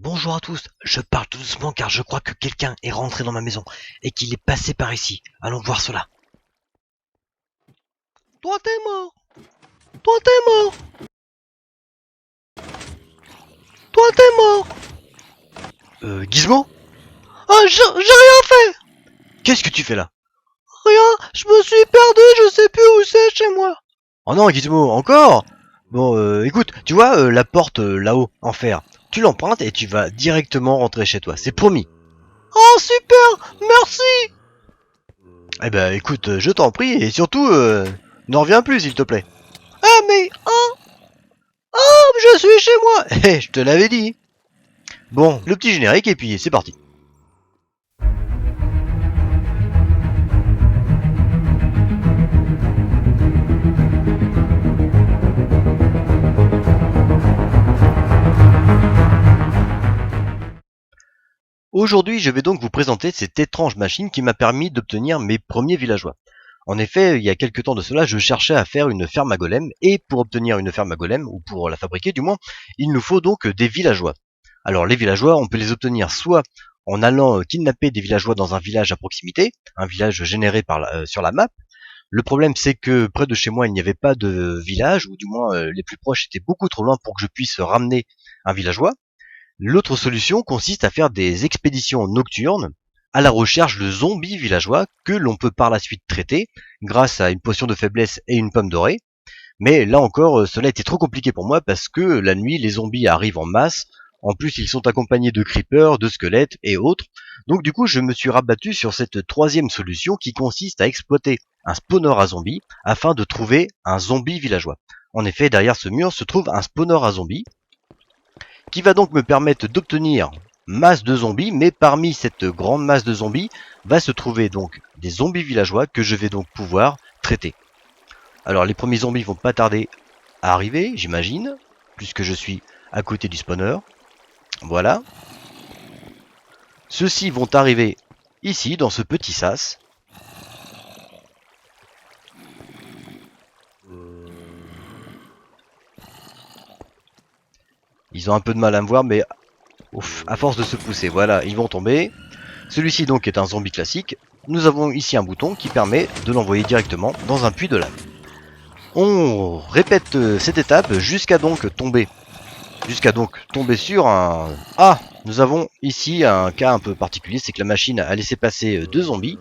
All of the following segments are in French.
Bonjour à tous, je parle tout doucement car je crois que quelqu'un est rentré dans ma maison et qu'il est passé par ici. Allons voir cela. Toi t'es mort. Toi t'es mort. Toi t'es mort. Gizmo. Ah, j'ai rien fait. Qu'est-ce que tu fais là? Rien, je me suis perdu, je sais plus où c'est chez moi. Oh non, Gizmo, encore? Bon, écoute, tu vois la porte là-haut, en fer. Tu l'empruntes et tu vas directement rentrer chez toi, c'est promis. Oh super, merci. Eh ben écoute, je t'en prie, et surtout, n'en reviens plus s'il te plaît. Ah mais, je suis chez moi. Eh, je te l'avais dit. Bon, le petit générique et puis c'est parti. Aujourd'hui, je vais donc vous présenter cette étrange machine qui m'a permis d'obtenir mes premiers villageois. En effet, il y a quelques temps de cela, je cherchais à faire une ferme à golem, et pour obtenir une ferme à golem, ou pour la fabriquer du moins, il nous faut donc des villageois. Alors les villageois, on peut les obtenir soit en allant kidnapper des villageois dans un village à proximité, un village généré sur la map. Le problème c'est que près de chez moi il n'y avait pas de village, ou du moins les plus proches étaient beaucoup trop loin pour que je puisse ramener un villageois. L'autre solution consiste à faire des expéditions nocturnes à la recherche de zombies villageois que l'on peut par la suite traiter grâce à une potion de faiblesse et une pomme dorée. Mais là encore, cela était trop compliqué pour moi parce que la nuit, les zombies arrivent en masse. En plus, ils sont accompagnés de creepers, de squelettes et autres. Donc du coup, je me suis rabattu sur cette troisième solution qui consiste à exploiter un spawner à zombies afin de trouver un zombie villageois. En effet, derrière ce mur se trouve un spawner à zombies qui va donc me permettre d'obtenir masse de zombies, mais parmi cette grande masse de zombies va se trouver donc des zombies villageois que je vais donc pouvoir traiter. Alors les premiers zombies vont pas tarder à arriver, j'imagine, puisque je suis à côté du spawner. Voilà. Ceux-ci vont arriver ici, dans ce petit sas. Ils ont un peu de mal à me voir, mais ouf, à force de se pousser, voilà, ils vont tomber. Celui-ci donc est un zombie classique. Nous avons ici un bouton qui permet de l'envoyer directement dans un puits de lave. On répète cette étape jusqu'à donc tomber sur un... Ah, nous avons ici un cas un peu particulier, c'est que la machine a laissé passer deux zombies,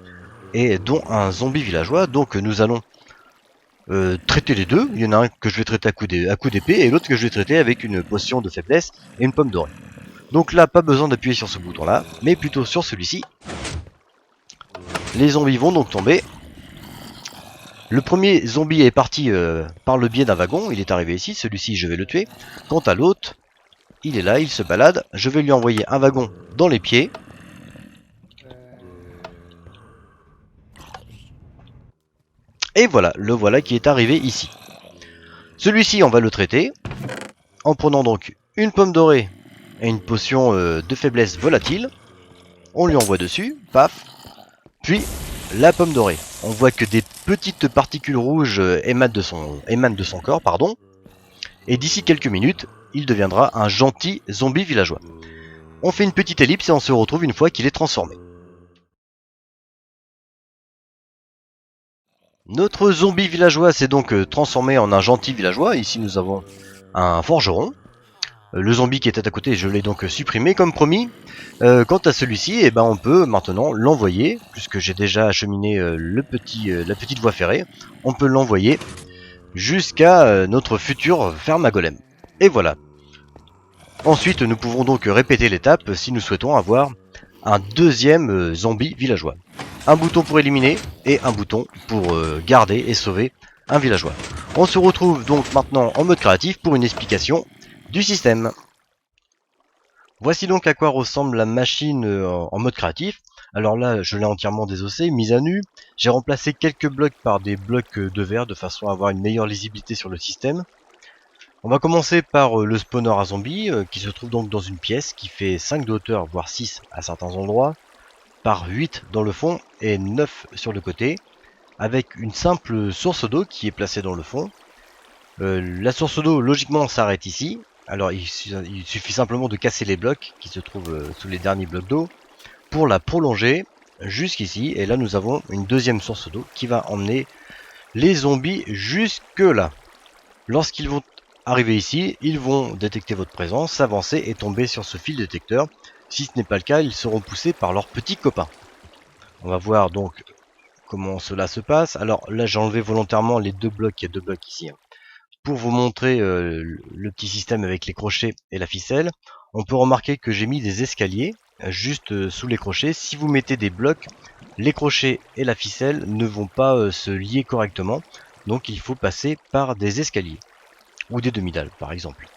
et dont un zombie villageois, donc nous allons traiter les deux. Il y en a un que je vais traiter à coup d'épée, et l'autre que je vais traiter avec une potion de faiblesse et une pomme dorée. Donc là, pas besoin d'appuyer sur ce bouton là, mais plutôt sur celui-ci. Les zombies vont donc tomber. Le premier zombie est parti par le biais d'un wagon, il est arrivé ici, celui-ci je vais le tuer. Quant à l'autre, il est là, il se balade, je vais lui envoyer un wagon dans les pieds. Et voilà, le voilà qui est arrivé ici. Celui-ci on va le traiter, en prenant donc une pomme dorée et une potion de faiblesse volatile. On lui envoie dessus, paf, puis la pomme dorée. On voit que des petites particules rouges émanent de son corps, pardon. Et d'ici quelques minutes, il deviendra un gentil zombie villageois. On fait une petite ellipse et on se retrouve une fois qu'il est transformé. Notre zombie villageois s'est donc transformé en un gentil villageois. Ici nous avons un forgeron. Le zombie qui était à côté, je l'ai donc supprimé comme promis. Quant à celui-ci, eh ben, on peut maintenant l'envoyer, puisque j'ai déjà acheminé la petite voie ferrée. On peut l'envoyer jusqu'à notre future ferme à golem. Et voilà. Ensuite, nous pouvons donc répéter l'étape si nous souhaitons avoir un deuxième zombie villageois. Un bouton pour éliminer et un bouton pour garder et sauver un villageois. On se retrouve donc maintenant en mode créatif pour une explication du système. Voici donc à quoi ressemble la machine en mode créatif. Alors là, je l'ai entièrement désossé, mise à nu. J'ai remplacé quelques blocs par des blocs de verre de façon à avoir une meilleure lisibilité sur le système. On va commencer par le spawner à zombies qui se trouve donc dans une pièce qui fait 5 de hauteur, voire 6 à certains endroits, par 8 dans le fond et 9 sur le côté, avec une simple source d'eau qui est placée dans le fond. La source d'eau logiquement s'arrête ici, Alors il suffit simplement de casser les blocs qui se trouvent sous les derniers blocs d'eau pour la prolonger jusqu'ici. Et là nous avons une deuxième source d'eau qui va emmener les zombies jusque là. Lorsqu'ils vont arriver ici, ils vont détecter votre présence, s'avancer et tomber sur ce fil détecteur. Si ce n'est pas le cas, ils seront poussés par leurs petits copains. On va voir donc comment cela se passe. Alors là j'ai enlevé volontairement les deux blocs, il y a deux blocs ici, hein, pour vous montrer le petit système avec les crochets et la ficelle. On peut remarquer que j'ai mis des escaliers juste sous les crochets. Si vous mettez des blocs, les crochets et la ficelle ne vont pas se lier correctement. Donc il faut passer par des escaliers ou des demi-dalles par exemple.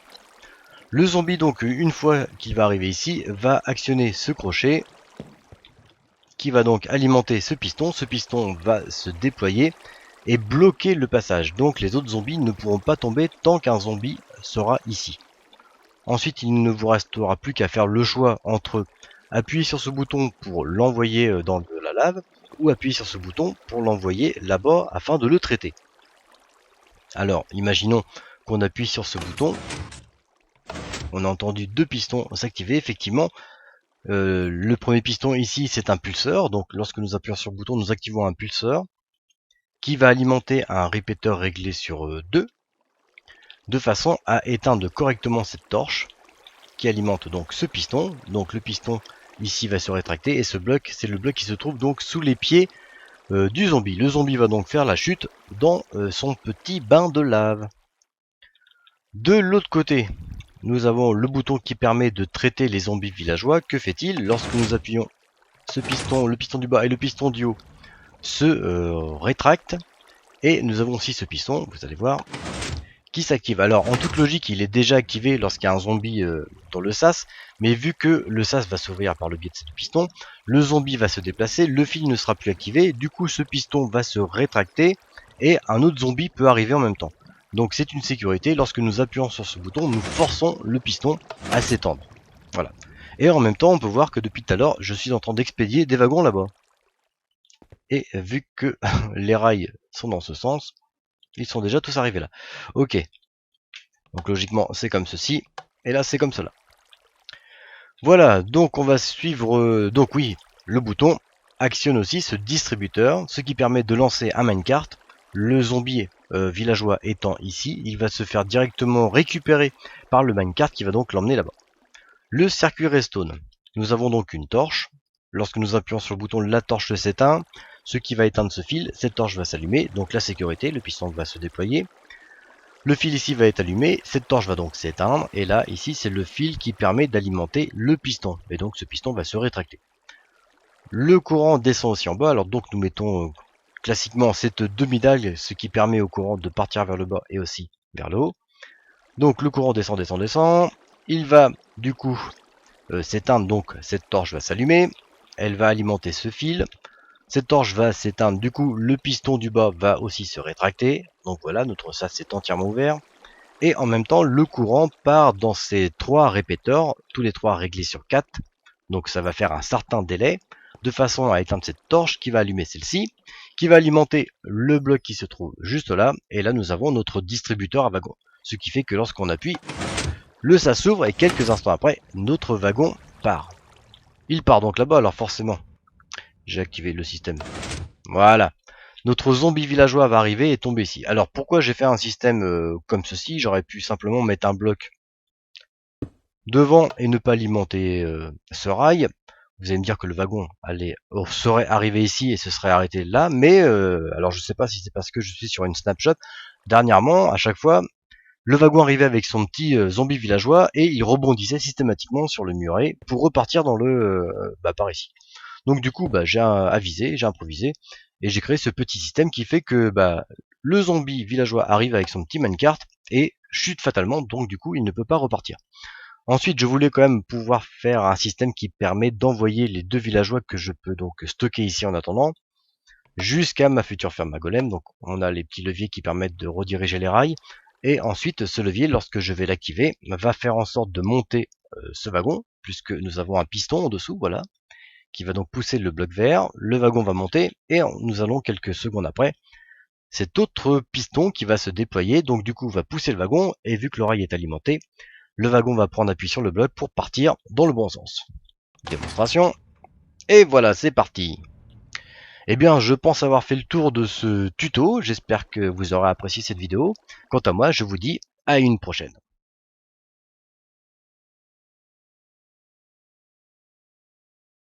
Le zombie donc une fois qu'il va arriver ici va actionner ce crochet qui va donc alimenter ce piston. Ce piston va se déployer et bloquer le passage. Donc les autres zombies ne pourront pas tomber tant qu'un zombie sera ici. Ensuite, il ne vous restera plus qu'à faire le choix entre appuyer sur ce bouton pour l'envoyer dans de la lave ou appuyer sur ce bouton pour l'envoyer là-bas afin de le traiter. Alors, imaginons qu'on appuie sur ce bouton. On a entendu deux pistons s'activer. Effectivement, le premier piston ici, c'est un pulseur. Donc, lorsque nous appuyons sur le bouton, nous activons un pulseur qui va alimenter un répéteur réglé sur 2 de façon à éteindre correctement cette torche qui alimente donc ce piston. Donc le piston ici va se rétracter et ce bloc, c'est le bloc qui se trouve donc sous les pieds du zombie. Le zombie va donc faire la chute dans son petit bain de lave. De l'autre côté, nous avons le bouton qui permet de traiter les zombies villageois. Que fait-il lorsque nous appuyons ce piston, le piston du bas et le piston du haut se rétractent et nous avons aussi ce piston, vous allez voir, qui s'active. Alors en toute logique il est déjà activé lorsqu'il y a un zombie dans le sas, mais vu que le sas va s'ouvrir par le biais de ce piston, le zombie va se déplacer, le fil ne sera plus activé, du coup ce piston va se rétracter et un autre zombie peut arriver en même temps. Donc c'est une sécurité, lorsque nous appuyons sur ce bouton, nous forçons le piston à s'étendre. Voilà. Et en même temps on peut voir que depuis tout à l'heure je suis en train d'expédier des wagons là-bas. Et vu que les rails sont dans ce sens, ils sont déjà tous arrivés là. Ok. Donc logiquement c'est comme ceci, et là c'est comme cela. Voilà, donc on va suivre, donc oui, le bouton actionne aussi ce distributeur, ce qui permet de lancer un minecart. Le zombie villageois étant ici, il va se faire directement récupérer par le minecart qui va donc l'emmener là-bas. Le circuit redstone, nous avons donc une torche. Lorsque nous appuyons sur le bouton, la torche s'éteint, ce qui va éteindre ce fil, cette torche va s'allumer, donc la sécurité, le piston va se déployer. Le fil ici va être allumé, cette torche va donc s'éteindre, et là, ici, c'est le fil qui permet d'alimenter le piston, et donc ce piston va se rétracter. Le courant descend aussi en bas, alors donc nous mettons classiquement cette demi-dalle, ce qui permet au courant de partir vers le bas et aussi vers le haut. Donc le courant descend, descend, descend, il va du coup s'éteindre, donc cette torche va s'allumer, elle va alimenter ce fil, cette torche va s'éteindre, du coup le piston du bas va aussi se rétracter, donc voilà, notre sas est entièrement ouvert. Et en même temps, le courant part dans ces trois répéteurs, tous les trois réglés sur 4. Donc ça va faire un certain délai, de façon à éteindre cette torche qui va allumer celle-ci, qui va alimenter le bloc qui se trouve juste là. Et là, nous avons notre distributeur à wagon. Ce qui fait que lorsqu'on appuie, le sas s'ouvre et quelques instants après, notre wagon part. Il part donc là-bas, alors forcément, j'ai activé le système. Voilà. Notre zombie villageois va arriver et tomber ici. Alors pourquoi j'ai fait un système comme ceci? J'aurais pu simplement mettre un bloc devant et ne pas alimenter ce rail. Vous allez me dire que le wagon serait arrivé ici et se serait arrêté là, mais alors je sais pas si c'est parce que je suis sur une snapshot. Dernièrement, à chaque fois, le wagon arrivait avec son petit zombie villageois et il rebondissait systématiquement sur le muret pour repartir dans le par ici. Donc du coup, j'ai avisé, j'ai improvisé et j'ai créé ce petit système qui fait que le zombie villageois arrive avec son petit minecart et chute fatalement, donc du coup il ne peut pas repartir. Ensuite, je voulais quand même pouvoir faire un système qui permet d'envoyer les deux villageois que je peux donc stocker ici en attendant jusqu'à ma future ferme à golem. Donc on a les petits leviers qui permettent de rediriger les rails. Et ensuite, ce levier, lorsque je vais l'activer, va faire en sorte de monter ce wagon, puisque nous avons un piston en dessous, voilà, qui va donc pousser le bloc vert. Le wagon va monter et nous allons quelques secondes après cet autre piston qui va se déployer, donc du coup va pousser le wagon, et vu que le rail est alimenté, le wagon va prendre appui sur le bloc pour partir dans le bon sens. Démonstration. Et voilà, c'est parti. Eh bien, je pense avoir fait le tour de ce tuto. J'espère que vous aurez apprécié cette vidéo. Quant à moi, je vous dis à une prochaine.